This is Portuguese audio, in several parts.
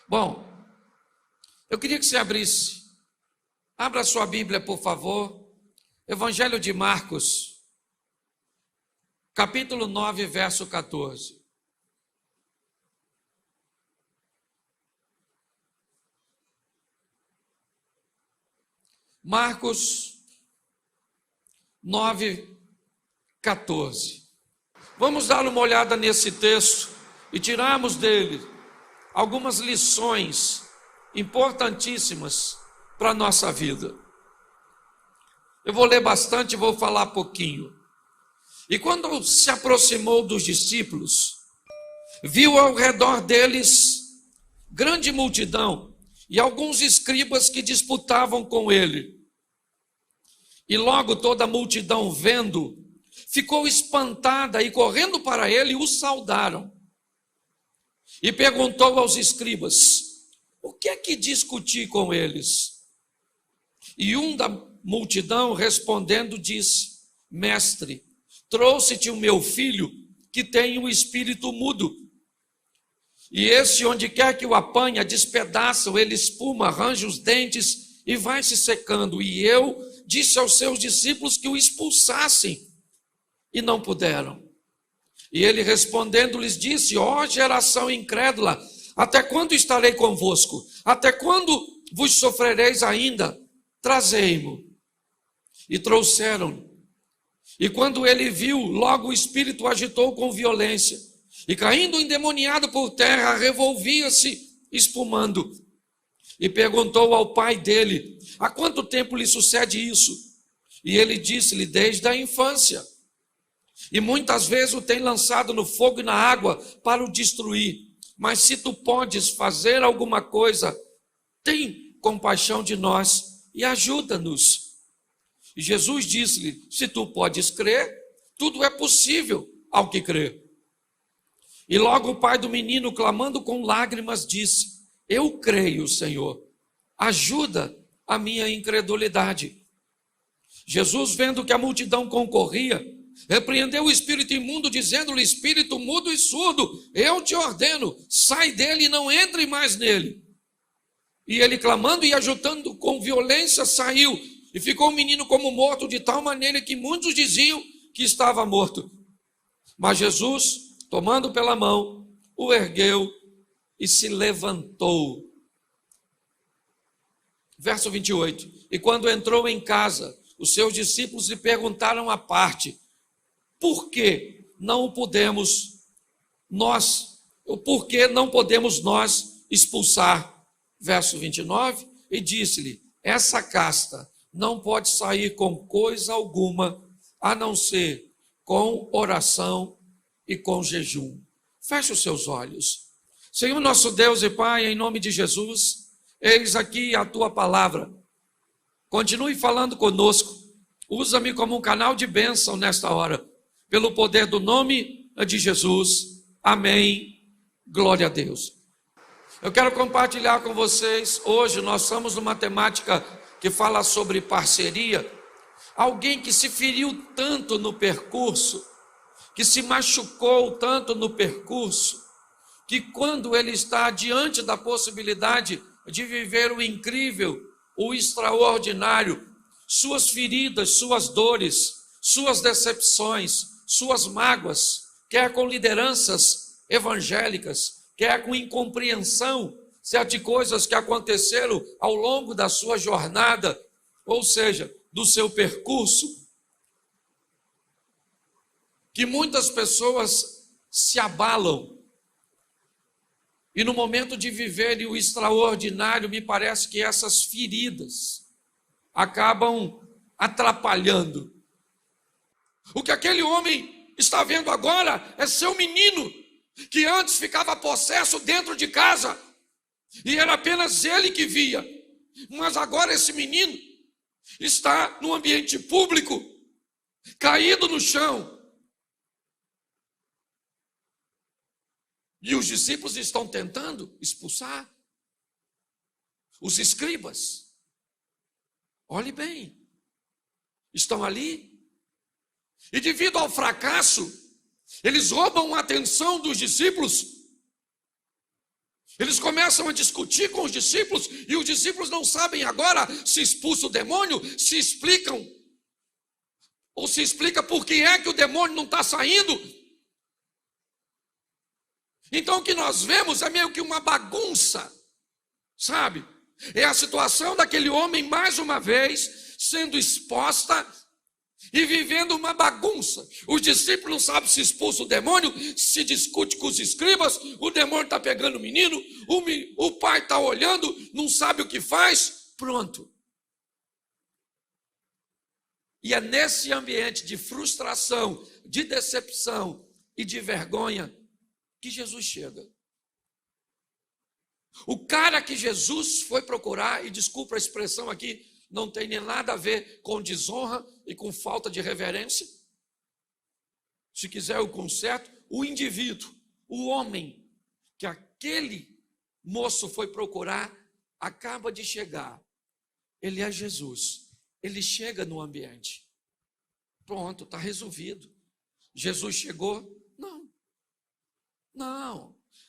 Bom, eu queria que você abra a sua Bíblia, por favor, Evangelho de Marcos, capítulo 9, verso 14. Marcos 9, 14. Vamos dar uma olhada nesse texto e tirarmos dele algumas lições importantíssimas para a nossa vida. Eu vou ler bastante e vou falar pouquinho. E quando se aproximou dos discípulos, viu ao redor deles grande multidão e alguns escribas que disputavam com ele. E logo toda a multidão, vendo, ficou espantada e correndo para ele o saudaram. E perguntou aos escribas: o que é que discuti com eles? E um da multidão respondendo disse: mestre, trouxe-te o meu filho que tem um espírito mudo. E esse, onde quer que o apanha, despedaça, ele espuma, arranja os dentes e vai se secando. E eu disse aos seus discípulos que o expulsassem, e não puderam. E ele respondendo lhes disse: ó geração incrédula, até quando estarei convosco? Até quando vos sofrereis ainda? Trazei-mo. E trouxeram. E quando ele viu, logo o espírito agitou com violência, e caindo endemoniado por terra, revolvia-se, espumando. E perguntou ao pai dele: há quanto tempo lhe sucede isso? E ele disse-lhe: desde a infância. E muitas vezes o tem lançado no fogo e na água para o destruir. Mas se tu podes fazer alguma coisa, tem compaixão de nós e ajuda-nos. E Jesus disse-lhe: se tu podes crer, tudo é possível ao que crê. E logo o pai do menino, clamando com lágrimas, disse: eu creio, Senhor, ajuda a minha incredulidade. Jesus, vendo que a multidão concorria, repreendeu o espírito imundo, dizendo-lhe: espírito mudo e surdo, eu te ordeno, sai dele e não entre mais nele. E ele, clamando e ajudando com violência, saiu, e ficou o menino como morto, de tal maneira que muitos diziam que estava morto. Mas Jesus, tomando pela mão, o ergueu e se levantou. Verso 28. E quando entrou em casa, os seus discípulos lhe perguntaram à parte: por que não podemos nós expulsar? Verso 29, e disse-lhe: essa casta não pode sair com coisa alguma, a não ser com oração e com jejum. Feche os seus olhos. Senhor nosso Deus e Pai, em nome de Jesus, eis aqui a tua palavra. Continue falando conosco. Usa-me como um canal de bênção nesta hora, pelo poder do nome de Jesus. Amém. Glória a Deus. Eu quero compartilhar com vocês, hoje nós estamos numa temática que fala sobre parceria. Alguém que se feriu tanto no percurso, que se machucou tanto no percurso, que quando ele está diante da possibilidade de viver o incrível, o extraordinário, suas feridas, suas dores, suas decepções, suas mágoas, quer com lideranças evangélicas, quer com incompreensão de coisas que aconteceram ao longo da sua jornada, ou seja, do seu percurso, que muitas pessoas se abalam, e no momento de viverem o extraordinário, me parece que essas feridas acabam atrapalhando. O que aquele homem está vendo agora é seu menino, que antes ficava possesso dentro de casa, e era apenas ele que via, mas agora esse menino está no ambiente público, caído no chão, e os discípulos estão tentando expulsar. Os escribas, olhe bem, estão ali, e devido ao fracasso, eles roubam a atenção dos discípulos, Eles começam a discutir com os discípulos, e os discípulos não sabem agora se expulsa o demônio, se explicam, ou se explica por que é que o demônio não está saindo. Então o que nós vemos é meio que uma bagunça, sabe? É a situação daquele homem, mais uma vez, sendo exposta e vivendo uma bagunça. Os discípulos não sabem se expulsa o demônio, se discute com os escribas, o demônio está pegando o menino, o pai está olhando, não sabe o que faz, pronto. E é nesse ambiente de frustração, de decepção e de vergonha que Jesus chega. O cara que Jesus foi procurar, e desculpa a expressão aqui, não tem nem nada a ver com desonra e com falta de reverência. Se quiser o conserto, o indivíduo, o homem que aquele moço foi procurar, acaba de chegar. Ele é Jesus. Ele chega no ambiente. Pronto, está resolvido. Jesus chegou?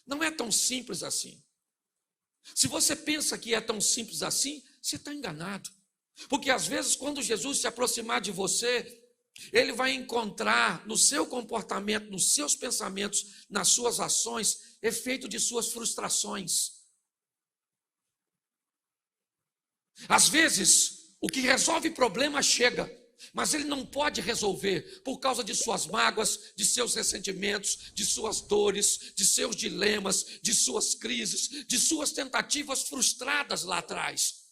Não é tão simples assim. Se você pensa que é tão simples assim, você está enganado. Porque às vezes, quando Jesus se aproximar de você, ele vai encontrar no seu comportamento, nos seus pensamentos, nas suas ações, efeito de suas frustrações. Às vezes, o que resolve problema chega, mas ele não pode resolver por causa de suas mágoas, de seus ressentimentos, de suas dores, de seus dilemas, de suas crises, de suas tentativas frustradas lá atrás.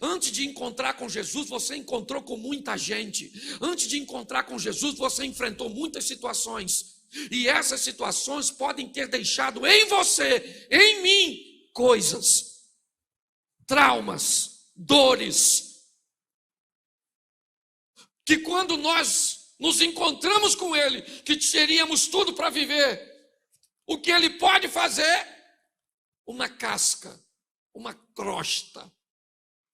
Antes de encontrar com Jesus, você encontrou com muita gente. Antes de encontrar com Jesus, você enfrentou muitas situações. E essas situações podem ter deixado em você, em mim, coisas, traumas, dores, que quando nós nos encontramos com Ele, que teríamos tudo para viver, o que Ele pode fazer? Uma casca, uma crosta,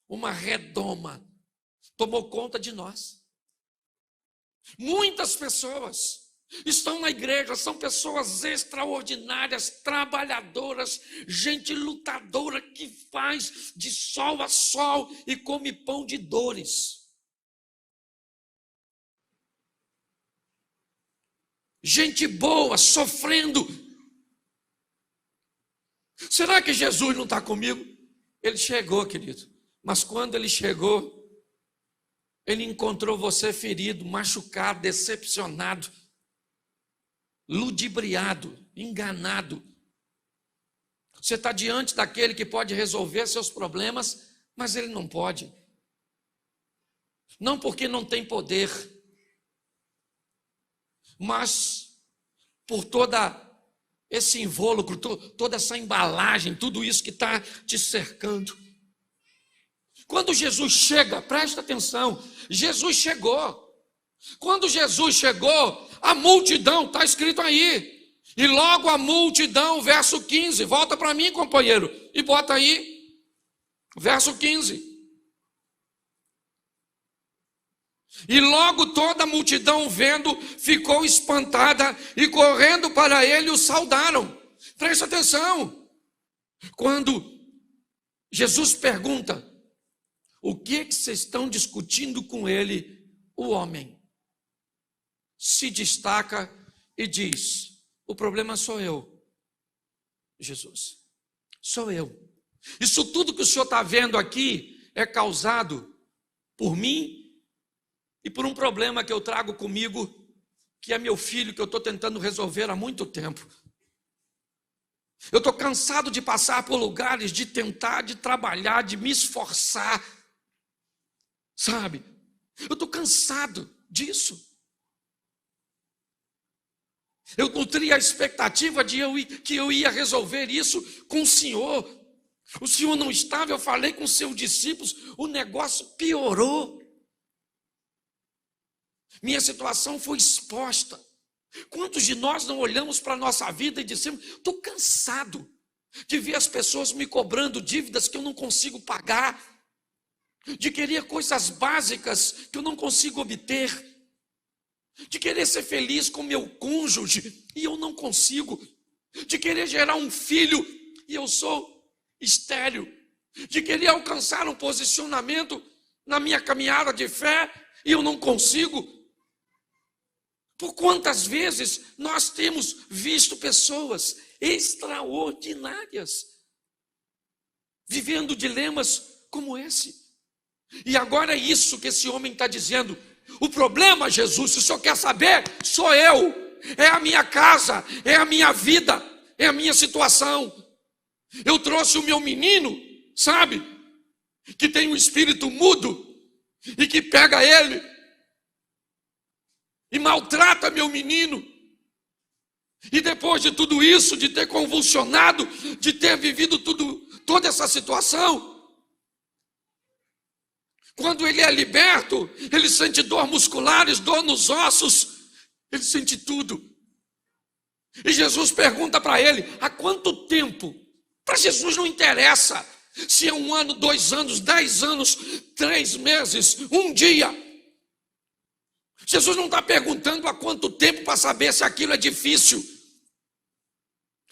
uma redoma, tomou conta de nós. Muitas pessoas estão na igreja, são pessoas extraordinárias, trabalhadoras, gente lutadora que faz de sol a sol e come pão de dores. Gente boa, sofrendo. Será que Jesus não está comigo? Ele chegou, querido. Mas quando ele chegou, ele encontrou você ferido, machucado, decepcionado, ludibriado, enganado. Você está diante daquele que pode resolver seus problemas, mas ele não pode. Não porque não tem poder, mas por toda esse invólucro, toda essa embalagem, tudo isso que está te cercando. Quando Jesus chega, presta atenção, Jesus chegou. Quando Jesus chegou, a multidão, está escrito aí. E logo a multidão, verso 15, volta para mim, companheiro, e bota aí, verso 15. E logo toda a multidão vendo, ficou espantada e correndo para ele o saudaram. Presta atenção. Quando Jesus pergunta, o que vocês estão discutindo com ele? O homem se destaca e diz, o problema sou eu, Jesus, sou eu. Isso tudo que o senhor está vendo aqui é causado por mim e por um problema que eu trago comigo, que é meu filho, que eu estou tentando resolver há muito tempo. Eu estou cansado de passar por lugares, de tentar, de trabalhar, de me esforçar, sabe? Eu estou cansado disso. Eu nutria a expectativa de que eu ia resolver isso com o Senhor. O Senhor não estava, eu falei com seus discípulos, o negócio piorou. Minha situação foi exposta. Quantos de nós não olhamos para a nossa vida e dissemos, estou cansado de ver as pessoas me cobrando dívidas que eu não consigo pagar, de querer coisas básicas que eu não consigo obter, de querer ser feliz com meu cônjuge e eu não consigo, de querer gerar um filho e eu sou estéril, de querer alcançar um posicionamento na minha caminhada de fé e eu não consigo. Por quantas vezes nós temos visto pessoas extraordinárias vivendo dilemas como esse? E agora é isso que esse homem está dizendo. O problema, Jesus, se o senhor quer saber, sou eu, é a minha casa, é a minha vida, é a minha situação. Eu trouxe o meu menino, sabe, que tem um espírito mudo e que pega ele e maltrata meu menino. E depois de tudo isso, de ter convulsionado, de ter vivido toda essa situação, quando ele é liberto, ele sente dor musculares, dor nos ossos, ele sente tudo. E Jesus pergunta para ele, há quanto tempo? Para Jesus não interessa se é 1 ano, 2 anos, 10 anos, 3 meses, 1 dia. Jesus não está perguntando há quanto tempo para saber se aquilo é difícil.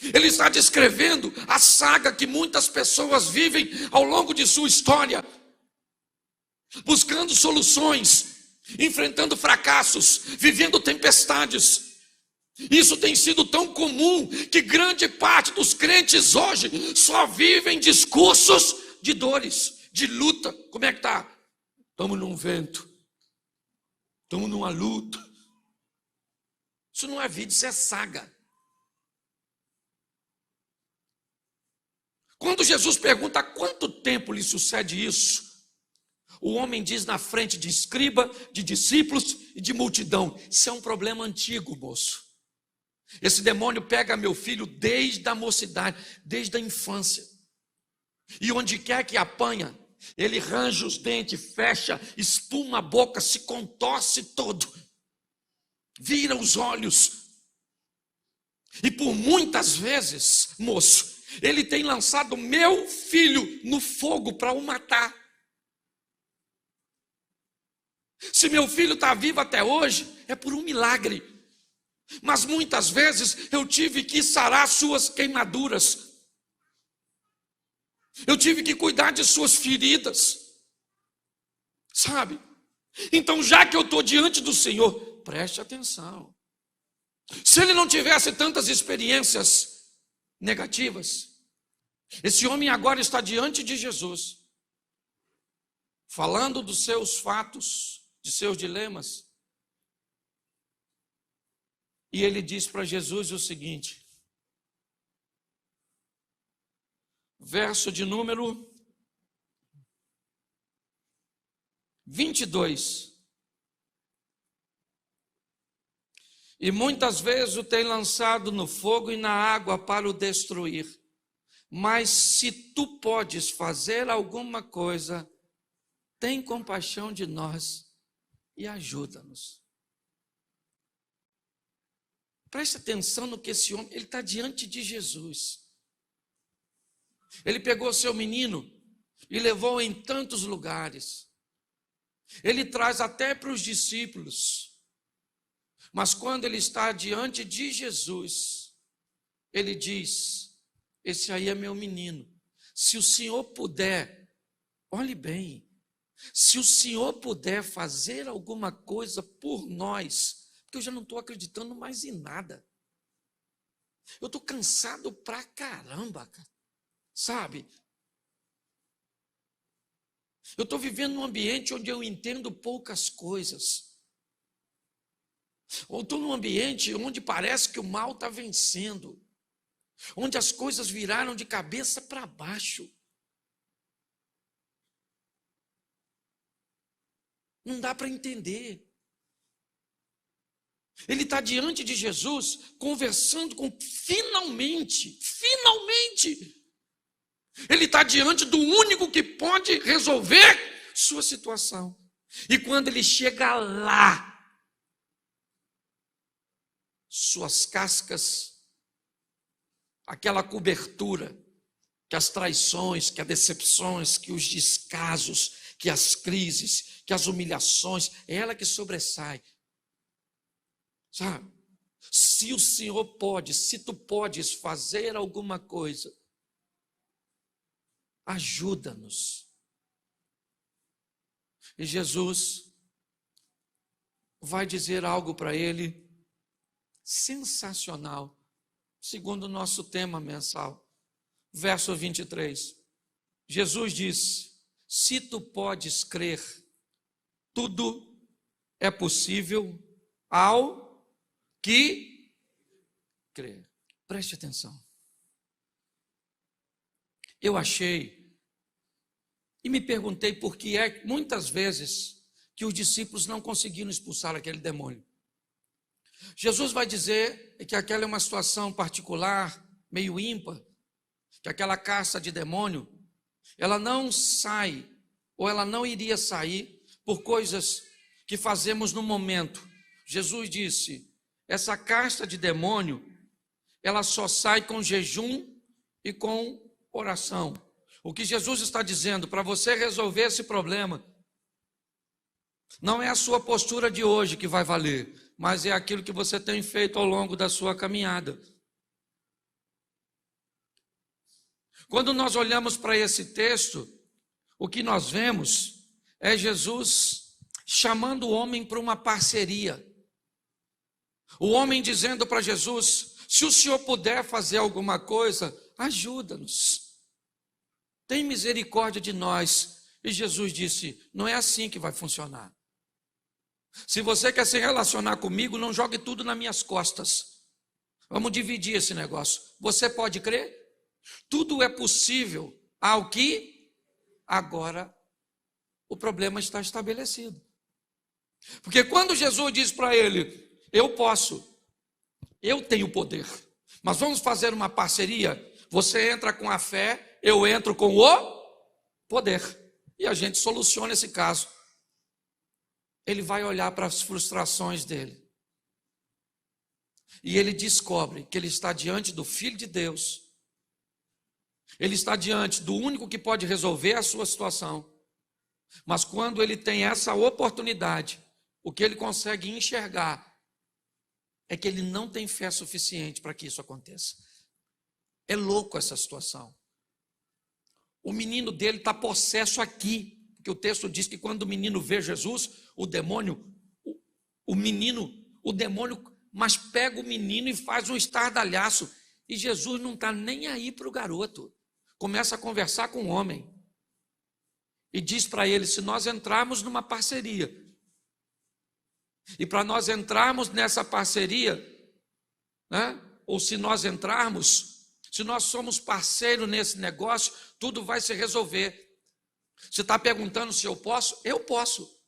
Ele está descrevendo a saga que muitas pessoas vivem ao longo de sua história, buscando soluções, enfrentando fracassos, vivendo tempestades. Isso tem sido tão comum que grande parte dos crentes hoje só vivem discursos de dores, de luta. Como é que está? Estamos num vento, estamos numa luta. Isso não é vida, isso é saga. Quando Jesus pergunta há quanto tempo lhe sucede isso, o homem diz na frente de escriba, de discípulos e de multidão: isso é um problema antigo, moço. Esse demônio pega meu filho desde a mocidade, desde a infância. E onde quer que apanha, ele range os dentes, fecha, espuma a boca, se contorce todo, vira os olhos. E por muitas vezes, moço, ele tem lançado meu filho no fogo para o matar. Se meu filho está vivo até hoje, é por um milagre. Mas muitas vezes eu tive que sarar suas queimaduras. Eu tive que cuidar de suas feridas. Sabe? Então, já que eu estou diante do Senhor, preste atenção. Se ele não tivesse tantas experiências negativas, esse homem agora está diante de Jesus, falando dos seus fatos, de seus dilemas. E ele diz para Jesus o seguinte, verso de número 22. E muitas vezes o tem lançado no fogo e na água para o destruir. Mas se tu podes fazer alguma coisa, tem compaixão de nós e ajuda-nos. Preste atenção no que esse homem, ele está diante de Jesus. Ele pegou seu menino e levou em tantos lugares. Ele traz até para os discípulos. Mas quando ele está diante de Jesus, ele diz: esse aí é meu menino. Se o Senhor puder, olhe bem, se o Senhor puder fazer alguma coisa por nós, porque eu já não estou acreditando mais em nada. Eu estou cansado pra caramba, cara. Sabe? Eu estou vivendo num ambiente onde eu entendo poucas coisas. Ou estou num ambiente onde parece que o mal está vencendo. Onde as coisas viraram de cabeça para baixo. Não dá para entender. Ele está diante de Jesus, conversando com, finalmente, ele está diante do único que pode resolver sua situação. E quando ele chega lá, suas cascas, aquela cobertura, que as traições, que as decepções, que os descasos, que as crises, que as humilhações, é ela que sobressai. Sabe? Se o Senhor pode, se tu podes fazer alguma coisa, ajuda-nos. E Jesus vai dizer algo para ele sensacional, segundo o nosso tema mensal. Verso 23. Jesus disse: se tu podes crer, tudo é possível ao que crê. Preste atenção. Eu achei e me perguntei por que é muitas vezes que os discípulos não conseguiram expulsar aquele demônio. Jesus vai dizer que aquela é uma situação particular, meio ímpar, que aquela casta de demônio, ela não sai, ou ela não iria sair por coisas que fazemos no momento. Jesus disse: essa casta de demônio, ela só sai com jejum e com oração. O que Jesus está dizendo, para você resolver esse problema, não é a sua postura de hoje que vai valer, mas é aquilo que você tem feito ao longo da sua caminhada. Quando nós olhamos para esse texto, o que nós vemos é Jesus chamando o homem para uma parceria. O homem dizendo para Jesus: se o Senhor puder fazer alguma coisa, ajuda-nos. Tem misericórdia de nós. E Jesus disse: não é assim que vai funcionar. Se você quer se relacionar comigo, não jogue tudo nas minhas costas. Vamos dividir esse negócio. Você pode crer? Tudo é possível ao que agora o problema está estabelecido. Porque quando Jesus diz para ele: eu posso, eu tenho poder, mas vamos fazer uma parceria. Você entra com a fé, eu entro com o poder. E a gente soluciona esse caso. Ele vai olhar para as frustrações dele. E ele descobre que ele está diante do Filho de Deus. Ele está diante do único que pode resolver a sua situação. Mas quando ele tem essa oportunidade, o que ele consegue enxergar é que ele não tem fé suficiente para que isso aconteça. É louco essa situação. O menino dele está possesso aqui, porque o texto diz que quando o menino vê Jesus, o demônio, mas pega o menino e faz um estardalhaço. E Jesus não está nem aí para o garoto. Começa a conversar com o homem. E diz para ele: se nós entrarmos numa parceria, e para nós entrarmos nessa parceria, né, ou se nós entrarmos, se nós somos parceiros nesse negócio, tudo vai se resolver. Você está perguntando se eu posso? Eu posso.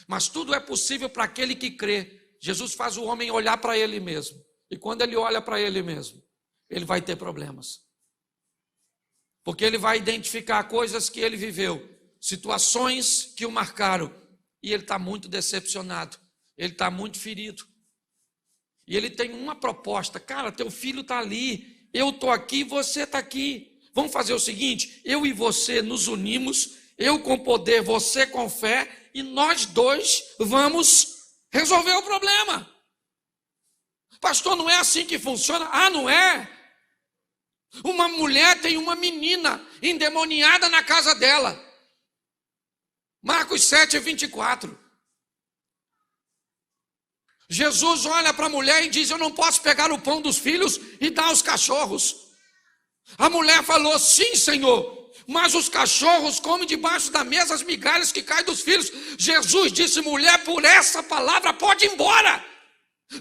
Mas tudo é possível para aquele que crê. Jesus faz o homem olhar para ele mesmo. E quando ele olha para ele mesmo, ele vai ter problemas. Porque ele vai identificar coisas que ele viveu, situações que o marcaram. E ele está muito decepcionado. Ele está muito ferido. E ele tem uma proposta: cara, teu filho está ali, eu estou aqui, você está aqui. Vamos fazer o seguinte: eu e você nos unimos, eu com poder, você com fé, e nós dois vamos resolver o problema. Pastor, não é assim que funciona? Ah, não é? Uma mulher tem uma menina endemoniada na casa dela. Marcos 7:24. Jesus olha para a mulher e diz: eu não posso pegar o pão dos filhos e dar aos cachorros. A mulher falou: sim, Senhor, mas os cachorros comem debaixo da mesa as migalhas que caem dos filhos. Jesus disse: mulher, por essa palavra pode ir embora.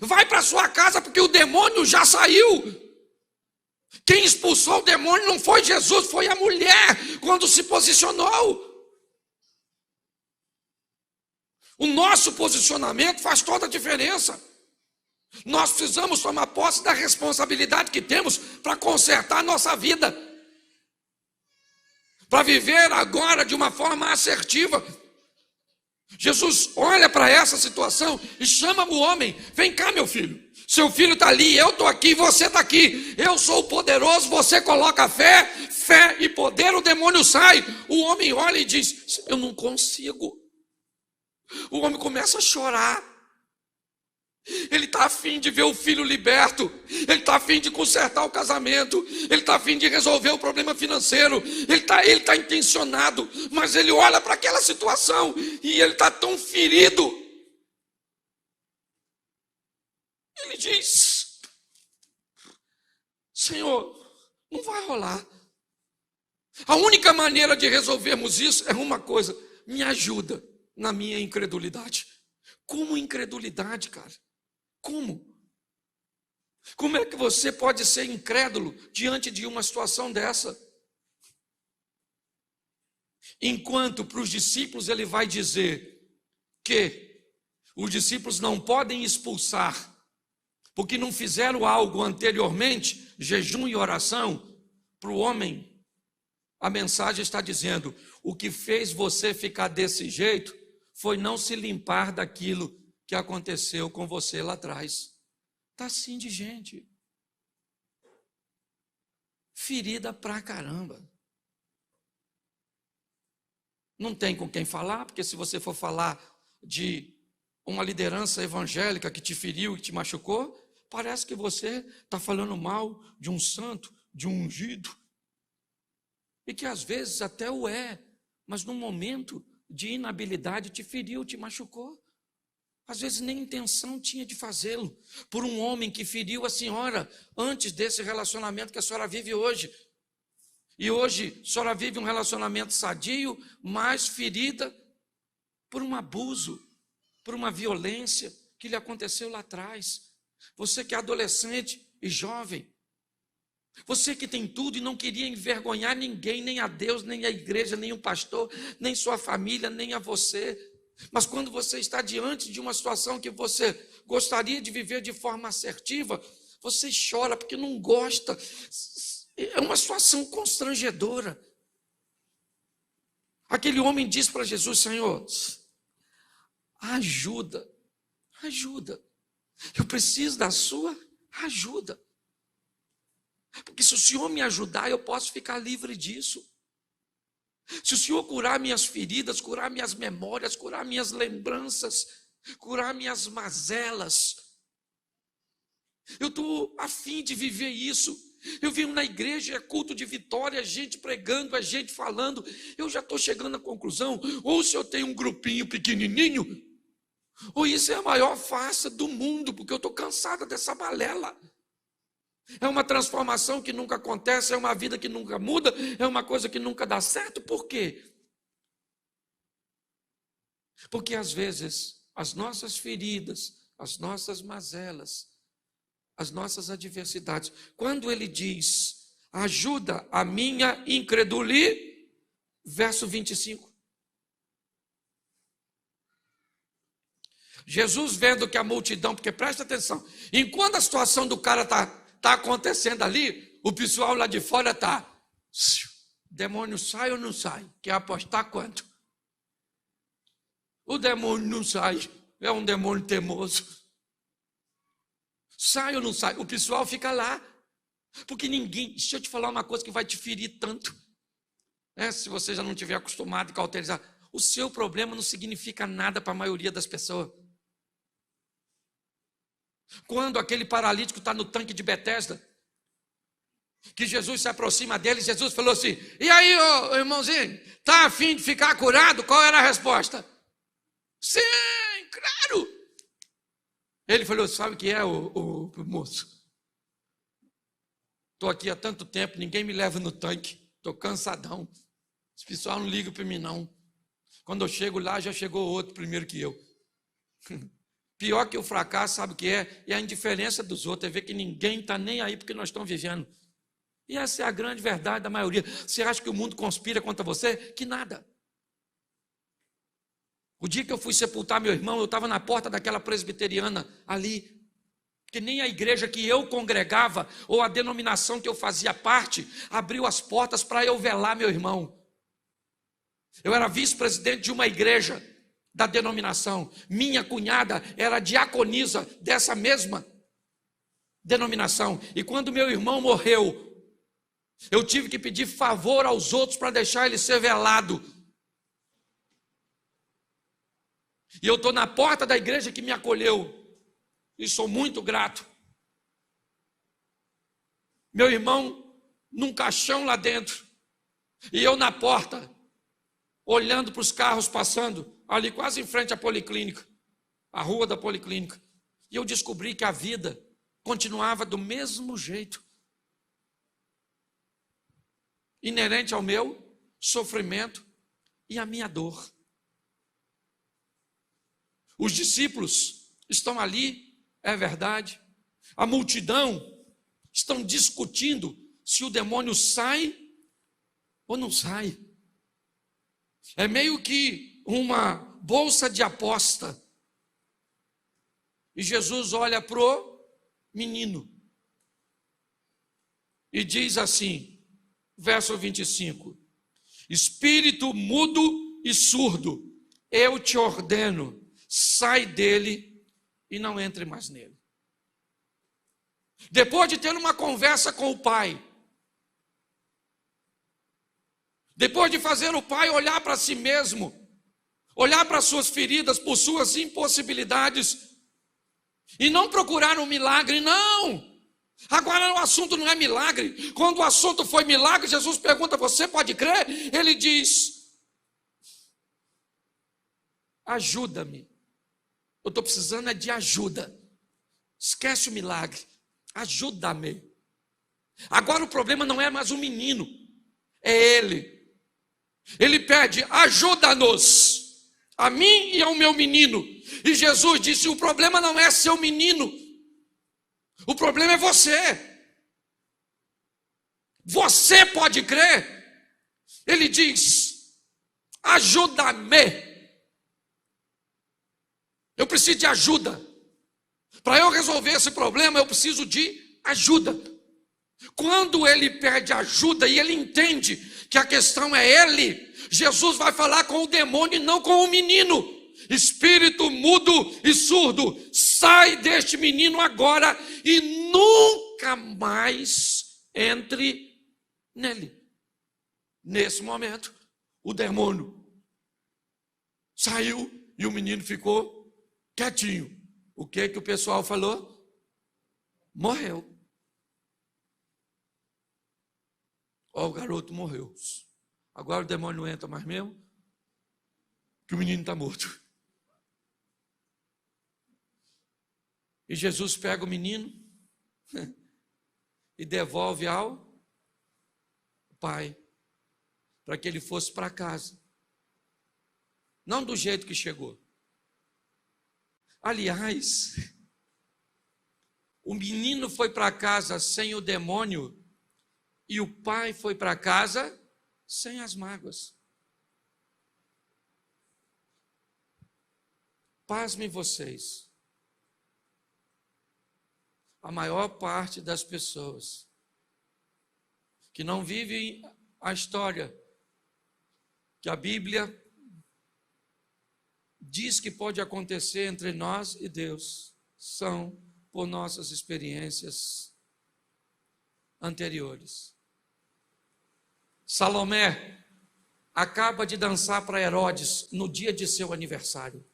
Vai para sua casa, porque o demônio já saiu. Quem expulsou o demônio não foi Jesus, foi a mulher, quando se posicionou. O nosso posicionamento faz toda a diferença. Nós precisamos tomar posse da responsabilidade que temos para consertar a nossa vida, para viver agora de uma forma assertiva. Jesus olha para essa situação e chama o homem: vem cá, meu filho, seu filho está ali, eu estou aqui, você está aqui, eu sou o poderoso, você coloca fé e poder, o demônio sai. O homem olha e diz: eu não consigo. O homem começa a chorar. Ele está aflito. afim de ver o filho liberto, ele está afim de consertar o casamento, ele está afim de resolver o problema financeiro, ele tá intencionado, mas ele olha para aquela situação e ele está tão ferido. Ele diz: Senhor, não vai rolar. A única maneira de resolvermos isso é uma coisa: me ajuda na minha incredulidade. Como incredulidade, cara? Como? Como é que você pode ser incrédulo diante de uma situação dessa? Enquanto para os discípulos ele vai dizer que os discípulos não podem expulsar, porque não fizeram algo anteriormente, jejum e oração, para o homem, a mensagem está dizendo: o que fez você ficar desse jeito foi não se limpar daquilo que aconteceu com você lá atrás. Está assim de gente. Ferida pra caramba. Não tem com quem falar, porque se você for falar de uma liderança evangélica que te feriu e te machucou, parece que você está falando mal de um santo, de um ungido. E que às vezes até o é, mas num momento de inabilidade te feriu, te machucou. Às vezes nem intenção tinha de fazê-lo. Por um homem que feriu a senhora antes desse relacionamento que a senhora vive hoje. E hoje a senhora vive um relacionamento sadio, mas ferida por um abuso, por uma violência que lhe aconteceu lá atrás. Você que é adolescente e jovem, você que tem tudo e não queria envergonhar ninguém, nem a Deus, nem a igreja, nem o pastor, nem sua família, nem a você. Mas quando você está diante de uma situação que você gostaria de viver de forma assertiva, você chora porque não gosta. É uma situação constrangedora. Aquele homem diz para Jesus: Senhor, ajuda. Eu preciso da sua ajuda. Porque se o Senhor me ajudar, eu posso ficar livre disso. Se o Senhor curar minhas feridas, curar minhas memórias, curar minhas lembranças, curar minhas mazelas, eu estou a fim de viver isso. Eu venho na igreja, é culto de vitória, gente pregando, a gente falando. Eu já estou chegando à conclusão: ou se eu tenho um grupinho pequenininho, ou isso é a maior farsa do mundo, porque eu estou cansada dessa balela. É uma transformação que nunca acontece, é uma vida que nunca muda, é uma coisa que nunca dá certo. Por quê? Porque às vezes as nossas feridas, as nossas mazelas, as nossas adversidades, quando ele diz: ajuda a minha incredulidade, verso 25. Jesus vendo que a multidão, porque presta atenção, enquanto a situação do cara está acontecendo ali, o pessoal lá de fora está: demônio sai ou não sai? Quer apostar quanto? O demônio não sai, é um demônio teimoso. Sai ou não sai? O pessoal fica lá, porque ninguém... Deixa eu te falar uma coisa que vai te ferir tanto, se você já não estiver acostumado a cauterizar. O seu problema não significa nada para a maioria das pessoas. Quando aquele paralítico está no tanque de Betesda, que Jesus se aproxima dele, Jesus falou assim: e aí, ô irmãozinho, está a fim de ficar curado? Qual era a resposta? Sim, claro. Ele falou: sabe o que é, o moço? Estou aqui há tanto tempo, ninguém me leva no tanque, estou cansadão. Esse pessoal não liga para mim não. Quando eu chego lá, já chegou outro primeiro que eu. Pior que o fracasso, sabe o que é? É a indiferença dos outros, é ver que ninguém está nem aí porque nós estamos vivendo. E essa é a grande verdade da maioria. Você acha que o mundo conspira contra você? Que nada. O dia que eu fui sepultar meu irmão, eu estava na porta daquela presbiteriana ali, que nem a igreja que eu congregava, ou a denominação que eu fazia parte, abriu as portas para eu velar meu irmão. Eu era vice-presidente de uma igreja da denominação. Minha cunhada era diaconisa dessa mesma denominação. E quando meu irmão morreu, eu tive que pedir favor aos outros para deixar ele ser velado. E eu estou na porta da igreja que me acolheu. e sou muito grato. Meu irmão num caixão lá dentro, e eu na porta, olhando para os carros passando, ali quase em frente à policlínica, a rua da policlínica. E eu descobri que a vida continuava do mesmo jeito, inerente ao meu sofrimento e à minha dor. Os discípulos estão ali, é verdade. A multidão estão discutindo se o demônio sai ou não sai. É meio que uma bolsa de aposta. E Jesus olha pro menino e diz assim, verso 25: espírito mudo e surdo, eu te ordeno, sai dele e não entre mais nele. Depois de ter uma conversa com o pai, depois de fazer o pai olhar para si mesmo, olhar para suas feridas, por suas impossibilidades, e não procurar um milagre, não. Agora o assunto não é milagre. Quando o assunto foi milagre, Jesus pergunta, você pode crer? Ele diz, ajuda-me. Eu estou precisando é de ajuda. Esquece o milagre. Ajuda-me. Agora o problema não é mais o menino, é ele. Ele pede, ajuda-nos, a mim e ao meu menino. E Jesus disse, o problema não é seu menino, o problema é você. Você pode crer? Ele diz, ajuda-me. Eu preciso de ajuda. Para eu resolver esse problema, eu preciso de ajuda. Quando ele pede ajuda e ele entende que a questão é ele, Jesus vai falar com o demônio e não com o menino. Espírito mudo e surdo, sai deste menino agora e nunca mais entre nele. Nesse momento, o demônio saiu e o menino ficou quietinho. O que o pessoal falou? Morreu. Ó, o garoto morreu. Agora o demônio não entra mais mesmo, que o menino está morto. E Jesus pega o menino e devolve ao pai, para que ele fosse para casa. Não do jeito que chegou. Aliás, o menino foi para casa sem o demônio e o pai foi para casa sem as mágoas. Pasmem vocês. A maior parte das pessoas que não vivem a história que a Bíblia diz que pode acontecer entre nós e Deus, são por nossas experiências anteriores. Salomé acaba de dançar para Herodes no dia de seu aniversário.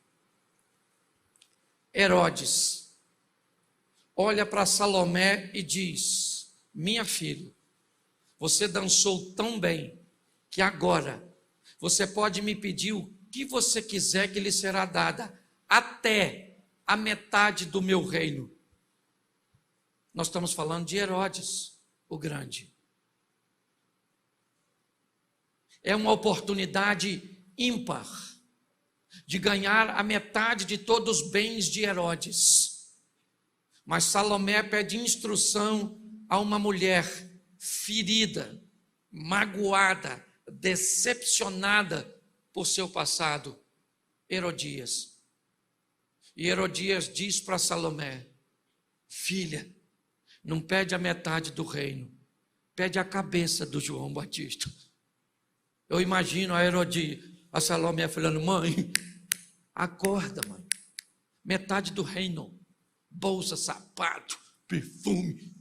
Herodes olha para Salomé e diz, minha filha, você dançou tão bem que agora você pode me pedir o que você quiser que lhe será dada, até a metade do meu reino. Nós estamos falando de Herodes, o Grande. É uma oportunidade ímpar de ganhar a metade de todos os bens de Herodes. Mas Salomé pede instrução a uma mulher ferida, magoada, decepcionada por seu passado, Herodias. E Herodias diz para Salomé, filha, não pede a metade do reino, pede a cabeça do João Batista. Eu imagino a Herodias, a Salomé falando, mãe, acorda, mãe, metade do reino, bolsa, sapato, perfume,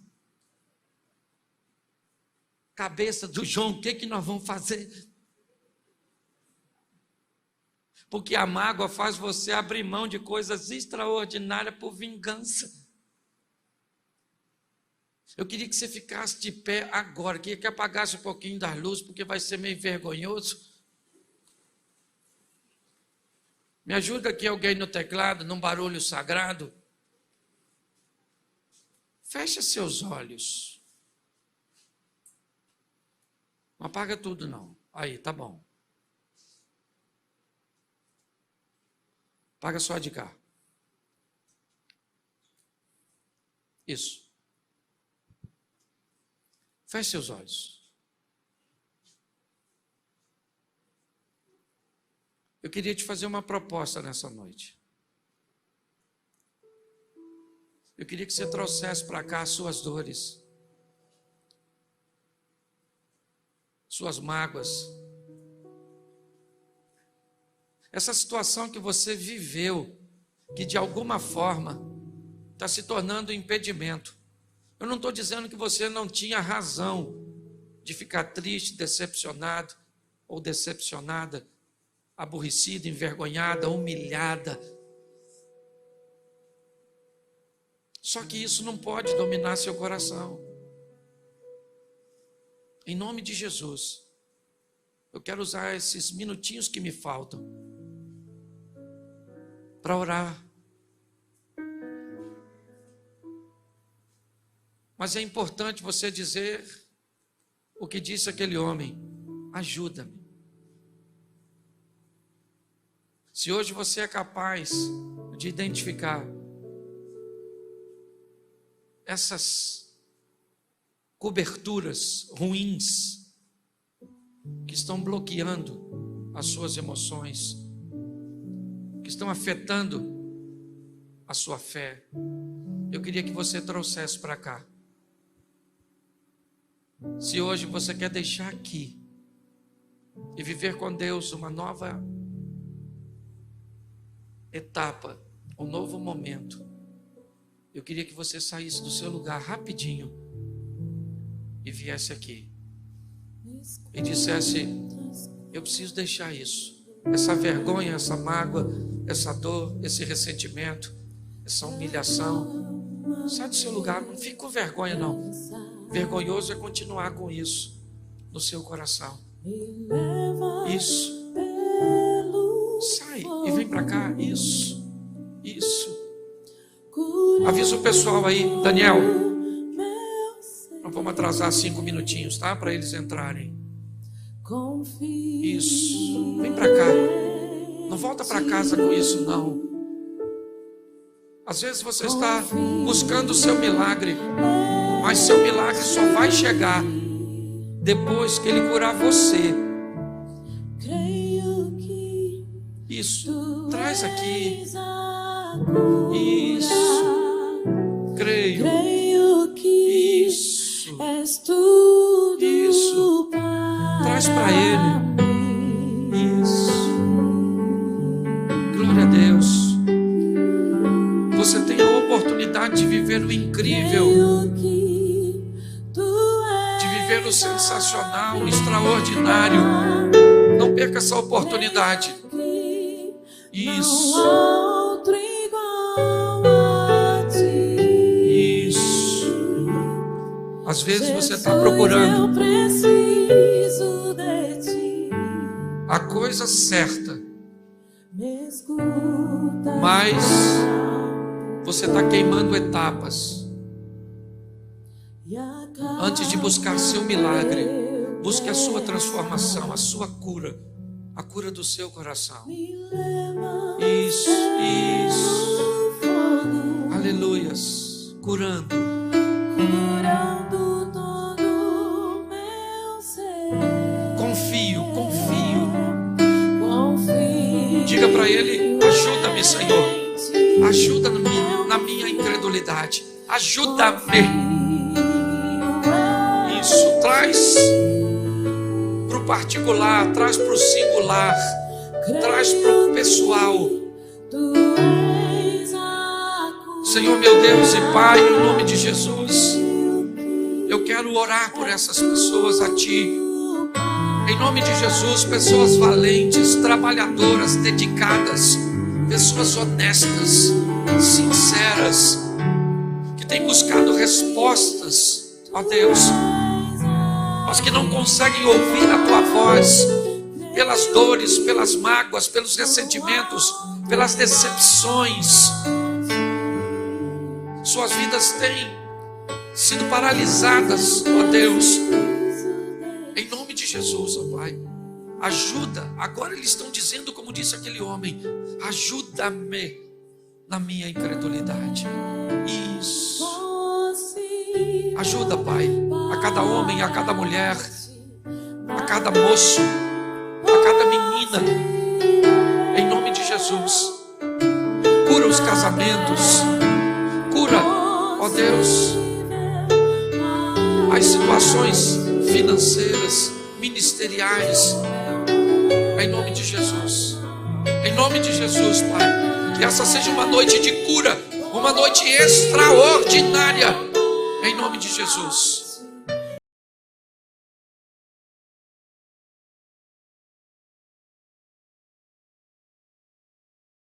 cabeça do João, o que nós vamos fazer? Porque a mágoa faz você abrir mão de coisas extraordinárias por vingança. Eu queria que você ficasse de pé agora, queria que apagasse um pouquinho da luz, porque vai ser meio vergonhoso. Me ajuda aqui alguém no teclado, num barulho sagrado. Feche seus olhos. Não apaga tudo, não. Aí, tá bom. Apaga só de cá. Isso. Feche seus olhos. Eu queria te fazer uma proposta nessa noite. Eu queria que você trouxesse para cá as suas dores, suas mágoas. Essa situação que você viveu, que de alguma forma está se tornando um impedimento. Eu não estou dizendo que você não tinha razão de ficar triste, decepcionado ou decepcionada, aborrecida, envergonhada, humilhada. Só que isso não pode dominar seu coração. Em nome de Jesus, eu quero usar esses minutinhos que me faltam para orar. Mas é importante você dizer o que disse aquele homem: ajuda-me. Se hoje você é capaz de identificar essas coberturas ruins que estão bloqueando as suas emoções, que estão afetando a sua fé, eu queria que você trouxesse para cá. Se hoje você quer deixar aqui e viver com Deus uma nova etapa, um novo momento, eu queria que você saísse do seu lugar rapidinho e viesse aqui e dissesse: eu preciso deixar isso, essa vergonha, essa mágoa, essa dor, esse ressentimento, essa humilhação. Sai do seu lugar, não fique com vergonha não. Vergonhoso é continuar com isso no seu coração. Isso. Sai e vem para cá. Isso. Avisa o pessoal aí, Daniel. Não vamos atrasar 5 minutinhos, tá? Para eles entrarem. Isso. Vem para cá. Não volta para casa com isso, não. Às vezes você está buscando o seu milagre, mas seu milagre só vai chegar depois que Ele curar você. Isso. Traz aqui. Isso. Creio que isso. Isso. Traz para Ele. Isso. Glória a Deus. Você tem a oportunidade de viver o incrível, de viver o sensacional, o extraordinário. Não perca essa oportunidade. Isso. Isso. Às vezes você está procurando a coisa certa, mas você está queimando etapas. Antes de buscar seu milagre, busque a sua transformação, a sua cura, a cura do seu coração. Isso. Aleluias. Curando todo meu ser. Confio. Diga para Ele: ajuda-me, Senhor. Ajuda-me na minha incredulidade. Ajuda-me. Isso. Traz para o particular, traz para o singular, traz para o pessoal. Senhor, meu Deus e Pai, em nome de Jesus, eu quero orar por essas pessoas a Ti, Em nome de Jesus, pessoas valentes, trabalhadoras, dedicadas, pessoas honestas, sinceras, que têm buscado respostas, ó Deus, mas que não conseguem ouvir a tua voz, pelas dores, pelas mágoas, pelos ressentimentos, pelas decepções. Suas vidas têm sido paralisadas, ó Deus. Em nome de Jesus, ó Pai, ajuda. Agora eles estão dizendo, como disse aquele homem: ajuda-me na minha incredulidade. Isso. Ajuda, Pai, a cada homem, a cada mulher, a cada moço, a cada menina. Em nome de Jesus. Cura os casamentos. Cura, ó Deus, as situações financeiras, ministeriais. Em nome de Jesus. Em nome de Jesus, Pai. Que essa seja uma noite de cura, uma noite extraordinária. Em nome de Jesus.